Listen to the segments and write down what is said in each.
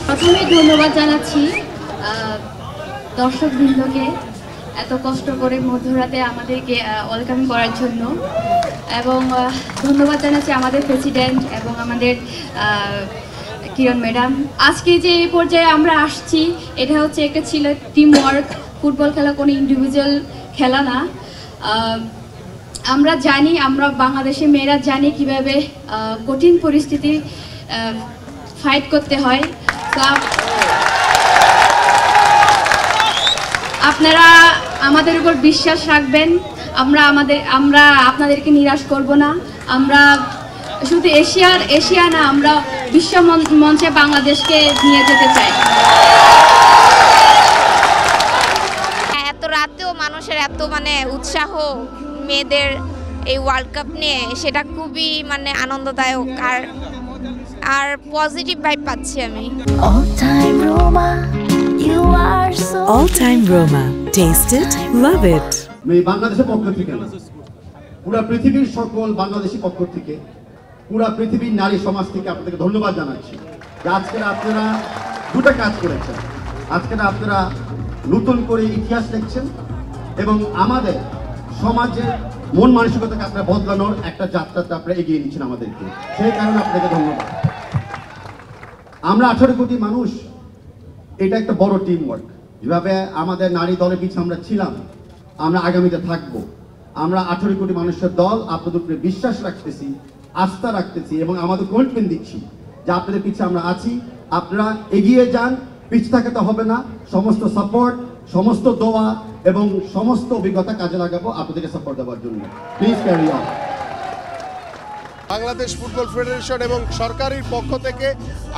প্রথমে ধন্যবাদ জানাচ্ছি দর্শকবৃন্দকে এত কষ্ট করে মধ্যরাতে আমাদেরকে ওয়েলকাম করার জন্য, এবং ধন্যবাদ জানাচ্ছি আমাদের প্রেসিডেন্ট এবং আমাদের কিরণ ম্যাডাম। আজকে যে এই পর্যায়ে আমরা আসছি, এটা হচ্ছে একটা ছিল টিম ওয়ার্ক। ফুটবল খেলা কোনো ইন্ডিভিজুয়াল খেলা না। আমরা জানি, আমরা বাংলাদেশের মেয়েরা জানি কিভাবে কঠিন পরিস্থিতি ফাইট করতে হয়। তো আপনারা আমাদের উপর বিশ্বাস রাখবেন। আমরা আপনাদেরকে নিরাশ করব না। আমরা শুধু এশিয়া না, আমরা বিশ্ব মঞ্চে বাংলাদেশকে নিয়ে যেতে চাই। এত রাতেও মানুষের এত উৎসাহ মেয়েদের এই ওয়ার্ল্ড কাপ নিয়ে, সেটা খুবই আনন্দদায়ক আর পজিটিভ ভাইব পাচ্ছি আমি। All Time Roma, taste it, love it. বাংলাদেশের পক্ষ থেকে, পুরো পৃথিবীর সকল বাংলাদেশী পক্ষ থেকে, পুরো পৃথিবীর নারী সমাজ থেকে আপনাদেরকে ধন্যবাদ জানাচ্ছি যে আজকে আপনারা দুটো কাজ করেছেন। আজকে আপনারা নতুন করে ইতিহাস লিখছেন এবং আমাদের সমাজের মন মানসিকতাকে আপনারা বদলানোর একটা যাত্রাতে আপনারা এগিয়ে নিচ্ছেন আমাদেরকে। সেই কারণে আপনাকে ধন্যবাদ। আমরা 18 কোটি মানুষ, এটা একটা বড় টিম ওয়ার্ক। যেভাবে আমাদের নারী দলের পিছনে আমরা ছিলাম, আমরা আগামীতে থাকবো। আমরা 18 কোটি মানুষের দল, আপনাদের উপরে বিশ্বাস রাখতেছি, আস্থা রাখতেছি এবং আমাদের কমিটমেন্ট দিচ্ছি যে আপনাদের পিছনে আমরা আছি। আপনারা এগিয়ে যান, পিছ থাকাতে হবে না। সমস্ত সাপোর্ট, সমস্ত দোয়া এবং সমস্ত অভিজ্ঞতা কাজে লাগাবো আপনাদেরকে সাপোর্ট দেওয়ার জন্য। Please carry on. Bangladesh football federation এবং সরকারের পক্ষ থেকে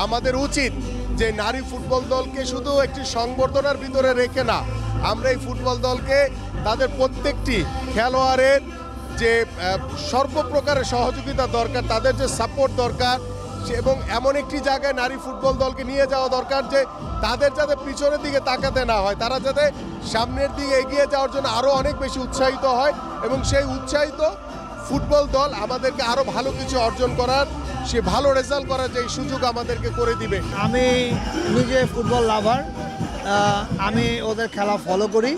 আমাদের উচিত যে নারী ফুটবল দলকে শুধু একটি সংবর্ধনার ভিতরে রেখে না, আমরা এই ফুটবল দলকে তাদের প্রত্যেকটি খেলোয়াড়ের যে সর্বপ্রকারের সহযোগিতা দরকার, তাদের যে সাপোর্ট দরকার, এবং এমন একটি জায়গায় নারী ফুটবল দলকে নিয়ে যাওয়া দরকার যে তাদের যাতে পিছনের দিকে তাকাতে না হয়, তারা যাতে সামনের দিকে এগিয়ে যাওয়ার জন্য আরও অনেক বেশি উৎসাহিত হয় এবং সেই উৎসাহিত ফুটবল দল আমাদেরকে আরও ভালো কিছু অর্জন করার, সে ভালো রেজাল্ট করার যে সুযোগ আমাদেরকে করে দিবে। আমি নিজে ফুটবল লাভার, আমি ওদের খেলা ফলো করি,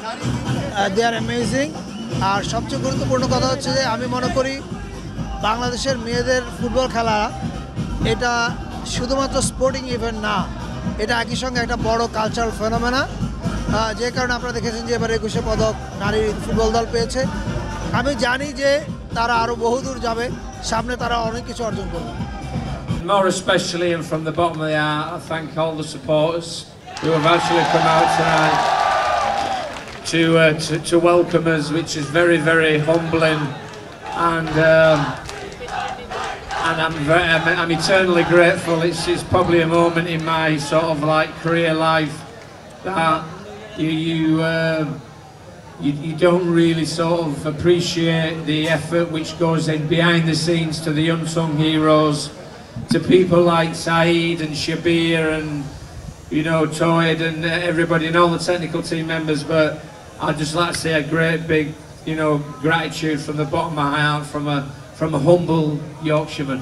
দে আর অ্যামেজিং। আর সবচেয়ে গুরুত্বপূর্ণ কথা হচ্ছে যে আমি মনে করি বাংলাদেশের মেয়েদের ফুটবল খেলা এটা শুধুমাত্র স্পোর্টিং ইভেন্ট না, এটা একই সঙ্গে একটা বড় কালচারাল ফেনোমেনা, যে কারণে আপনারা দেখেছেন যে এবার 21 পদক নারী ফুটবল দল পেয়েছে। আমি জানি যে তারা আরও বহুদূর যাবে, সামনে তারা অনেক কিছু অর্জন করবে। More especially and from the bottom of the heart, I thank all the supporters who have actually come out tonight to welcome us, which is very, very humbling, and I'm eternally grateful. It's probably a moment in my sort of career life that you don't really sort of appreciate the effort which goes in behind the scenes to the unsung heroes, to people like Saeed and Shabir and Toyd and everybody and all the technical team members. But I'd just like to say a great big gratitude from the bottom of my heart from a humble Yorkshireman.